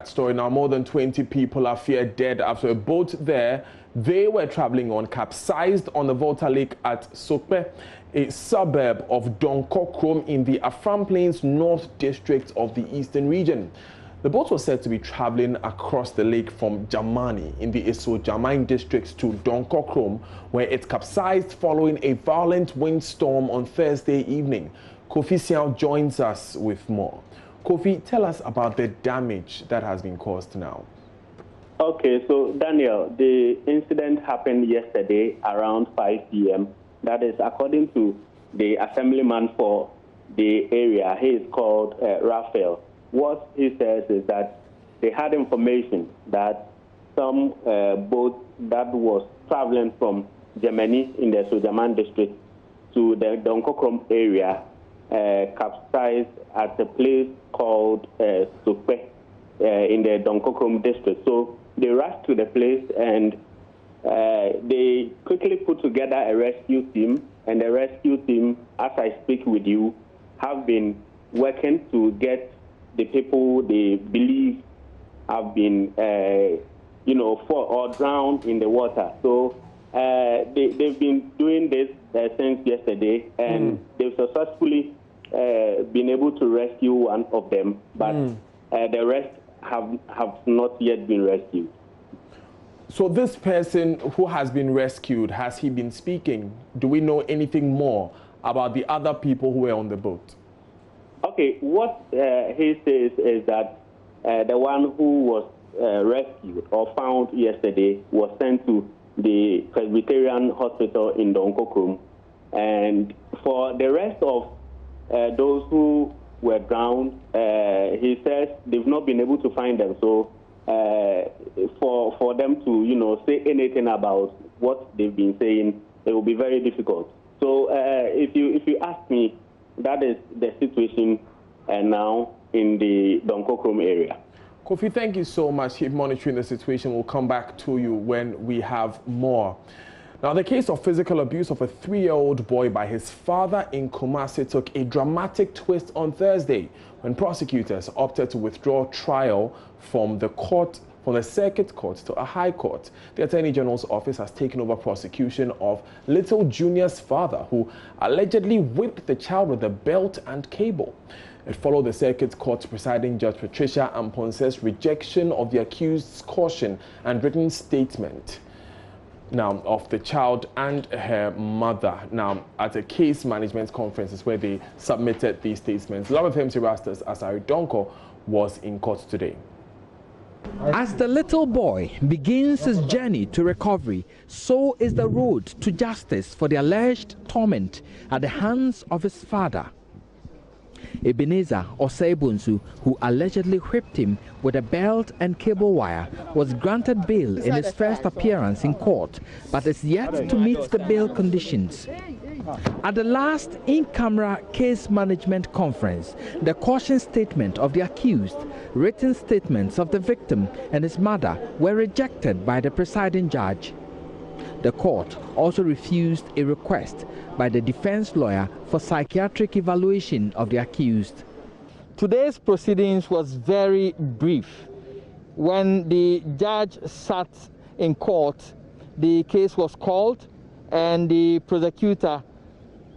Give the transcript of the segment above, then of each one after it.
Story now, more than 20 people are feared dead after a boat they were traveling on capsized on the Volta Lake at Sokpe, a suburb of DONKORKROM in the Afram Plains North District of the Eastern Region. The boat was said to be traveling across the lake from Jamani in the Iso-Jamine district to DONKORKROM, where it capsized following a violent windstorm on Thursday evening. Kofi Siao joins us with more. Kofi, tell us about the damage that has been caused now. Okay, so Daniel, the incident happened yesterday around 5 p.m. That is according to the assemblyman for the area. He is called Raphael. What he says is that they had information that some boat that was traveling from Germany in the Sojaman district to the DONKORKROM area capsized at a place called Sokpe in the DONKORKROM district. So they rushed to the place and they quickly put together a rescue team. And the rescue team, as I speak with you, have been working to get the people they believe have been, fall or drowned in the water. So they've been doing this since yesterday, and they've successfully been able to rescue one of them, but the rest have not yet been rescued. So this person who has been rescued, has he been speaking? Do we know anything more about the other people who were on the boat? Okay, what he says is that the one who was rescued or found yesterday was sent to the Presbyterian Hospital in DONKORKROM, and for the rest of those who were drowned, he says they've not been able to find them. So for them to say anything about what they've been saying, it will be very difficult. So if you ask me, that is the situation now in the DONKORKROM area. Kofi, thank you so much. Keep monitoring the situation. We'll come back to you when we have more. Now, the case of physical abuse of a 3-year-old boy by his father in Kumasi took a dramatic twist on Thursday when prosecutors opted to withdraw trial from the circuit court to a high court. The Attorney General's office has taken over prosecution of Little Junior's father, who allegedly whipped the child with a belt and cable. It followed the circuit court presiding Judge Patricia Amponse's rejection of the accused's caution and written statement now of the child and her mother. Now, at a case management conference where they submitted these statements. Love of MC Rastas Asari Donko was in court today. As the little boy begins his journey to recovery, so is the road to justice for the alleged torment at the hands of his father. Ebenezer Osebunsu, who allegedly whipped him with a belt and cable wire, was granted bail in his first appearance in court, but is yet to meet the bail conditions. At the last in-camera case management conference, the caution statement of the accused, written statements of the victim and his mother were rejected by the presiding judge. The court also refused a request by the defense lawyer for psychiatric evaluation of the accused. Today's proceedings was very brief. When the judge sat in court, the case was called and the prosecutor,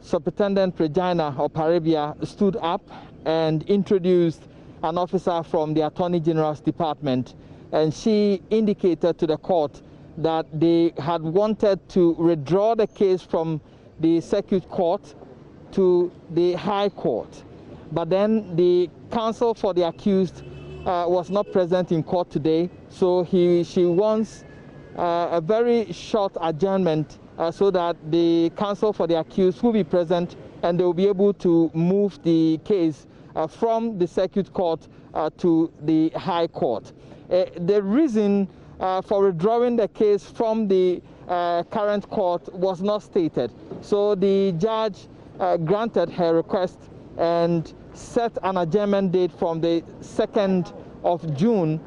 Superintendent Regina Oparibia, stood up and introduced an officer from the Attorney General's department, and she indicated to the court that they had wanted to withdraw the case from the circuit court to the high court. But then the counsel for the accused was not present in court today, so she wants a very short adjournment so that the counsel for the accused will be present and they will be able to move the case from the circuit court to the high court. The reason for withdrawing the case from the current court was not stated. So the judge granted her request and set an adjournment date from the 2nd of June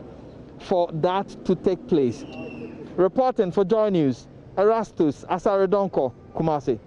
for that to take place. Reporting for JoyNews, Erastus Asaredonko, Kumasi.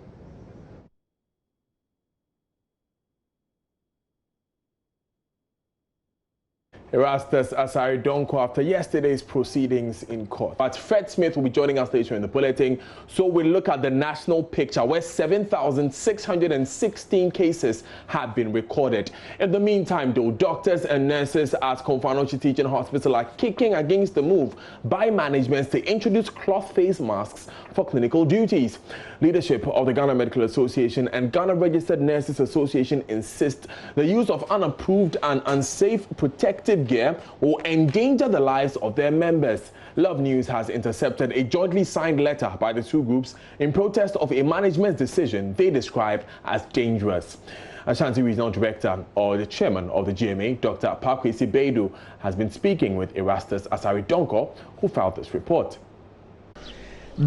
Erastus Asari Donko after yesterday's proceedings in court. But Fred Smith will be joining us later in the bulletin. So we'll look at the national picture where 7,616 cases have been recorded. In the meantime, though, doctors and nurses at Komfanochi Teaching Hospital are kicking against the move by management to introduce cloth face masks for clinical duties. Leadership of the Ghana Medical Association and Ghana Registered Nurses Association insist the use of unapproved and unsafe protective gear will endanger the lives of their members. Love News has intercepted a jointly signed letter by the two groups in protest of a management decision they describe as dangerous. Ashanti Regional Director or the Chairman of the GMA, Dr. Pakwesi Beidu, has been speaking with Erastus Asari Donko, who filed this report.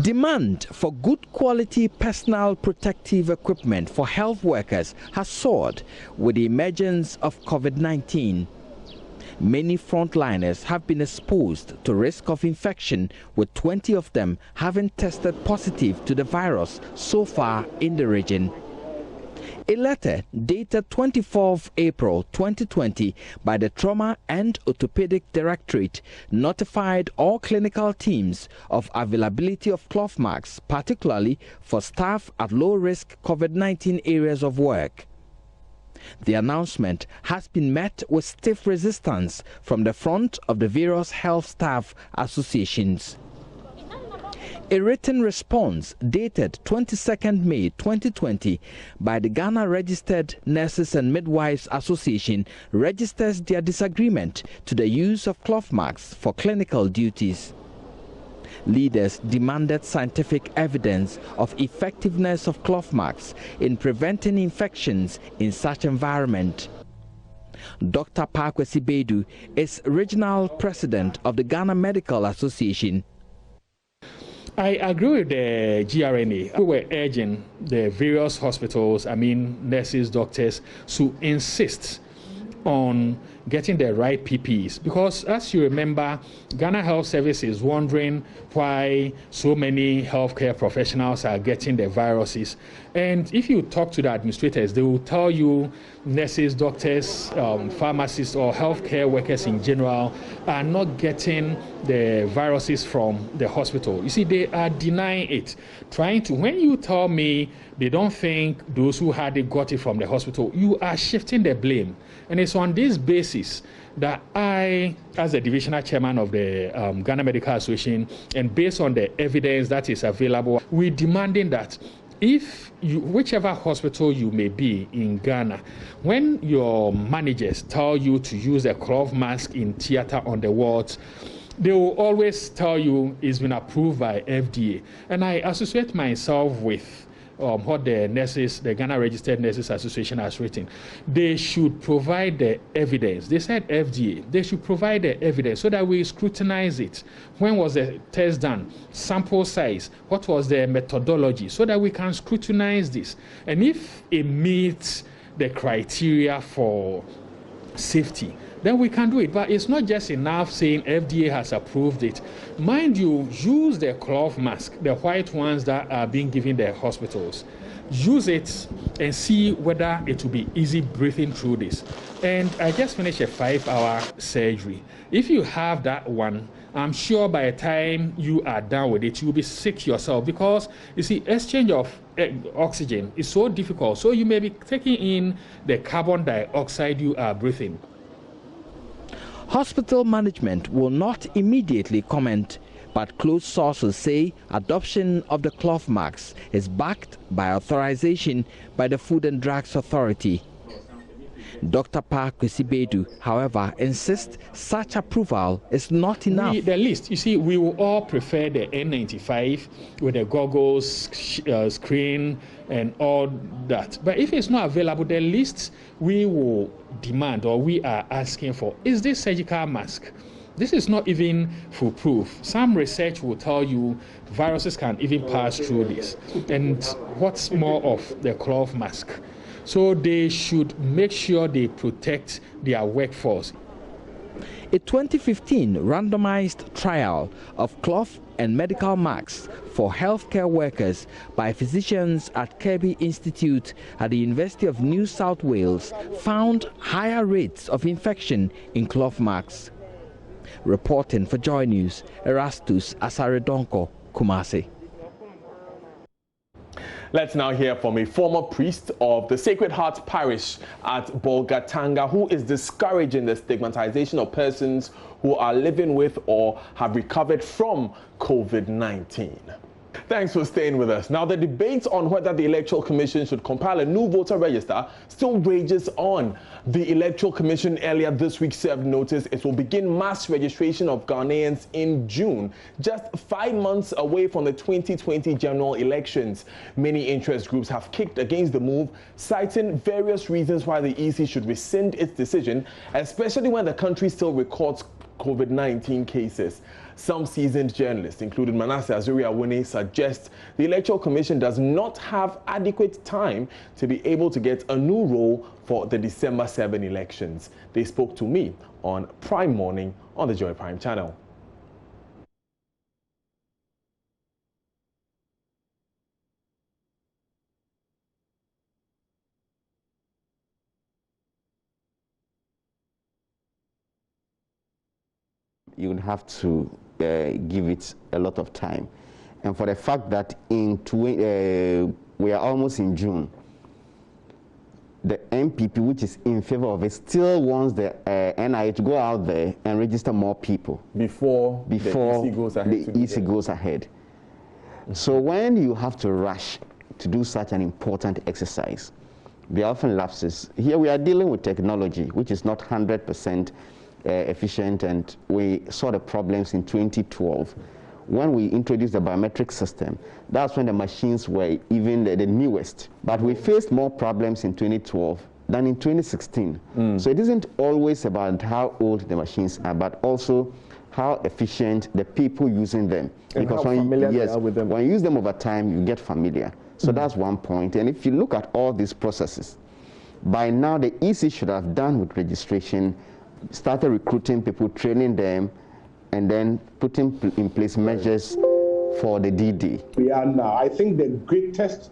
Demand for good quality personal protective equipment for health workers has soared with the emergence of COVID-19. Many frontliners have been exposed to risk of infection, with 20 of them having tested positive to the virus so far in the region. A letter dated 24th April 2020 by the Trauma and Orthopedic Directorate notified all clinical teams of availability of cloth masks, particularly for staff at low-risk COVID-19 areas of work. The announcement has been met with stiff resistance from the front of the various health staff associations. A written response dated 22nd May 2020 by the Ghana Registered Nurses and Midwives Association registers their disagreement to the use of cloth masks for clinical duties. Leaders demanded scientific evidence of effectiveness of cloth masks in preventing infections in such environment. Dr. Pakwesi Beidu is regional president of the Ghana Medical Association. I agree with the GRNA. We were urging the various hospitals, nurses, doctors, to insist on getting the right PPEs, because as you remember, Ghana Health Service is wondering why so many healthcare professionals are getting the viruses. And if you talk to the administrators, they will tell you nurses, doctors, pharmacists, or healthcare workers in general are not getting the viruses from the hospital. You see, they are denying it, trying to, when you tell me they don't think those who had it got it from the hospital, you are shifting the blame. And it's on this basis that I, as the divisional chairman of the Ghana Medical Association, and based on the evidence that is available, we're demanding that if you, whichever hospital you may be in Ghana, when your managers tell you to use a cloth mask in theater on the wards, they will always tell you it's been approved by FDA. And I associate myself with what the nurses, the Ghana Registered Nurses Association has written. They should provide the evidence. They said FDA. They should provide the evidence so that we scrutinize it. When was the test done? Sample size. What was the methodology? So that we can scrutinize this. And if it meets the criteria for safety, then we can do it. But it's not just enough saying FDA has approved it. Mind you, use the cloth mask, the white ones that are being given the hospitals. Use it and see whether it will be easy breathing through this. And I just finished a 5-hour surgery. If you have that one, I'm sure by the time you are done with it, you'll be sick yourself, because you see, exchange of oxygen is so difficult. So you may be taking in the carbon dioxide you are breathing. Hospital management will not immediately comment, but close sources say adoption of the cloth masks is backed by authorization by the Food and Drugs Authority. Dr. Pakwesi Beidu, however, insists such approval is not enough. The list, you see, we will all prefer the N95 with the goggles, screen, and all that. But if it's not available, the list we will demand, or we are asking for, is this surgical mask. This is not even foolproof. Some research will tell you viruses can even pass through this. And what's more of the cloth mask? So they should make sure they protect their workforce. A 2015 randomized trial of cloth and medical masks for healthcare workers by physicians at Kirby Institute at the University of New South Wales found higher rates of infection in cloth masks. Reporting for JoyNews, Erastus Asaredonko, Kumasi. Let's now hear from a former priest of the Sacred Heart Parish at Bolgatanga who is discouraging the stigmatization of persons who are living with or have recovered from COVID-19. Thanks for staying with us. Now, the debate on whether the Electoral Commission should compile a new voter register still rages on. The Electoral Commission earlier this week served notice it will begin mass registration of Ghanaians in June, just 5 months away from the 2020 general elections. Many interest groups have kicked against the move, citing various reasons why the EC should rescind its decision, especially when the country still records COVID-19 cases. Some seasoned journalists, including Manasseh Azuri-Awuni, suggest the Electoral Commission does not have adequate time to be able to get a new role for the December 7 elections. They spoke to me on Prime Morning on the Joy Prime channel. You would have to give it a lot of time. And for the fact that we are almost in June, the MPP, which is in favor of it, still wants the NIA to go out there and register more people before the EC goes ahead. So when you have to rush to do such an important exercise, there are often lapses. Here we are dealing with technology, which is not 100% efficient, and we saw the problems in 2012 when we introduced the biometric system. That's when the machines were even the newest, but we faced more problems in 2012 than in 2016. So it isn't always about how old the machines are, but also how efficient the people using them, and because when you use them over time, you get familiar. So that's one point. And if you look at all these processes, by now the EC should have done with registration, started recruiting people, training them, and then putting in place measures for the DD. We are now. I think the greatest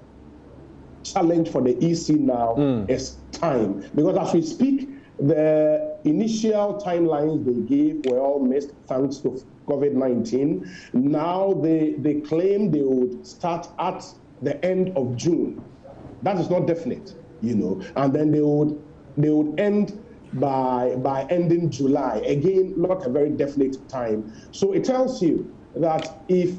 challenge for the EC now is time. Because as we speak, the initial timelines they gave were all missed thanks to COVID-19. Now they claim they would start at the end of June. That is not definite, you know. And then they would end by ending July. Again, not a very definite time. So it tells you that if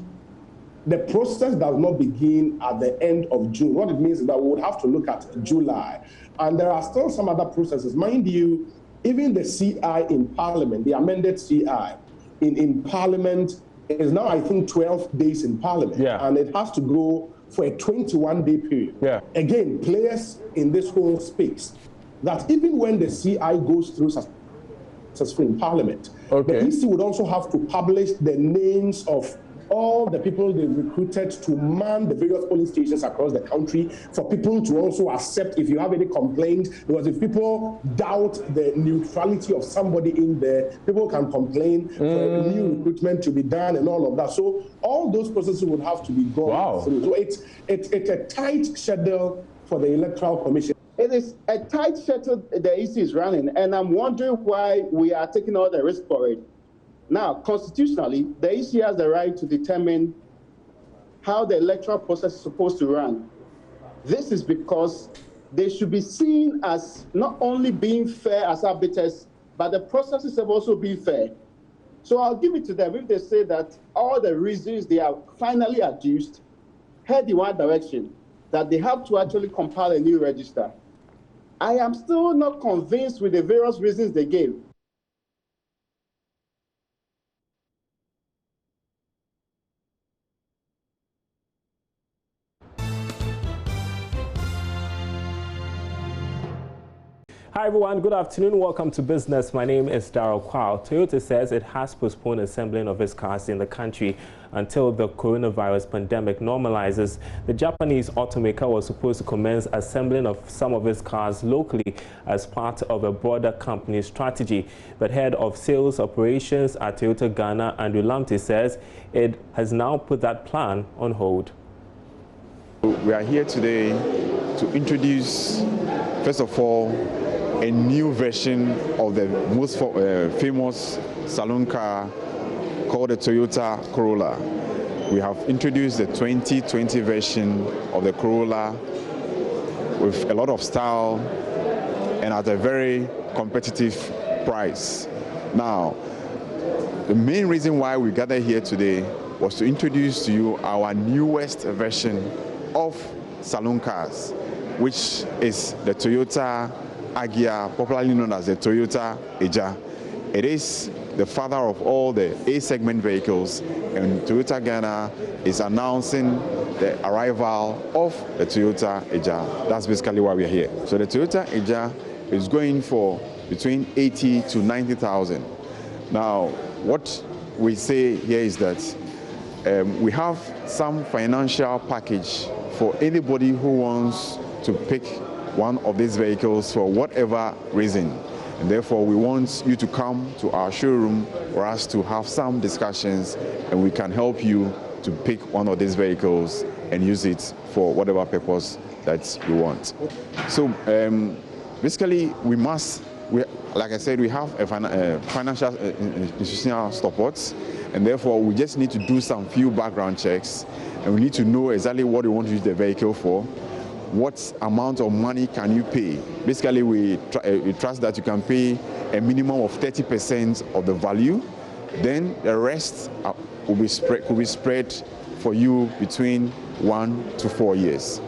the process does not begin at the end of June, what it means is that we would have to look at July. And there are still some other processes. Mind you, even the CI in Parliament, the amended CI in Parliament is now, I think, 12 days in Parliament. Yeah. And it has to go for a 21-day period. Yeah. Again, players in this whole space, that even when the CI goes through successfully in Parliament, the EC would also have to publish the names of all the people they recruited to man the various polling stations across the country, for people to also accept if you have any complaint, because if people doubt the neutrality of somebody in there, people can complain for a new recruitment to be done and all of that. So all those processes would have to be gone through. So it's a tight schedule for the Electoral Commission. It is a tight schedule the EC is running, and I'm wondering why we are taking all the risk for it. Now, constitutionally, the EC has the right to determine how the electoral process is supposed to run. This is because they should be seen as not only being fair as arbiters, but the processes have also been fair. So I'll give it to them if they say that all the reasons they are finally adduced head in one direction, that they have to actually compile a new register. I am still not convinced with the various reasons they gave. Hi everyone, good afternoon. Welcome to Business. My name is Darryl Kwao. Toyota says it has postponed assembling of its cars in the country until the coronavirus pandemic normalizes. The Japanese automaker was supposed to commence assembling of some of its cars locally as part of a broader company strategy. But head of sales operations at Toyota Ghana, Andrew LAMPTEY, says it has now put that plan on hold. We are here today to introduce, first of all, a new version of the most famous saloon car called the Toyota Corolla. We have introduced the 2020 version of the Corolla with a lot of style and at a very competitive price. Now, the main reason why we gathered here today was to introduce to you our newest version of saloon cars, which is the Toyota Agya, popularly known as the Toyota Eja. It is the father of all the A-segment vehicles, and Toyota Ghana is announcing the arrival of the Toyota Eja. That's basically why we're here. So the Toyota Eja is going for between 80 to 90,000. Now, what we say here is that we have some financial package for anybody who wants to pick one of these vehicles for whatever reason. And therefore, we want you to come to our showroom for us to have some discussions, and we can help you to pick one of these vehicles and use it for whatever purpose that you want. So basically, like I said, we have a financial institutional support, and therefore we just need to do some few background checks, and we need to know exactly what you want to use the vehicle for. What amount of money can you pay? Basically, we trust that you can pay a minimum of 30% of the value. Then the rest could be spread for you between 1 to 4 years.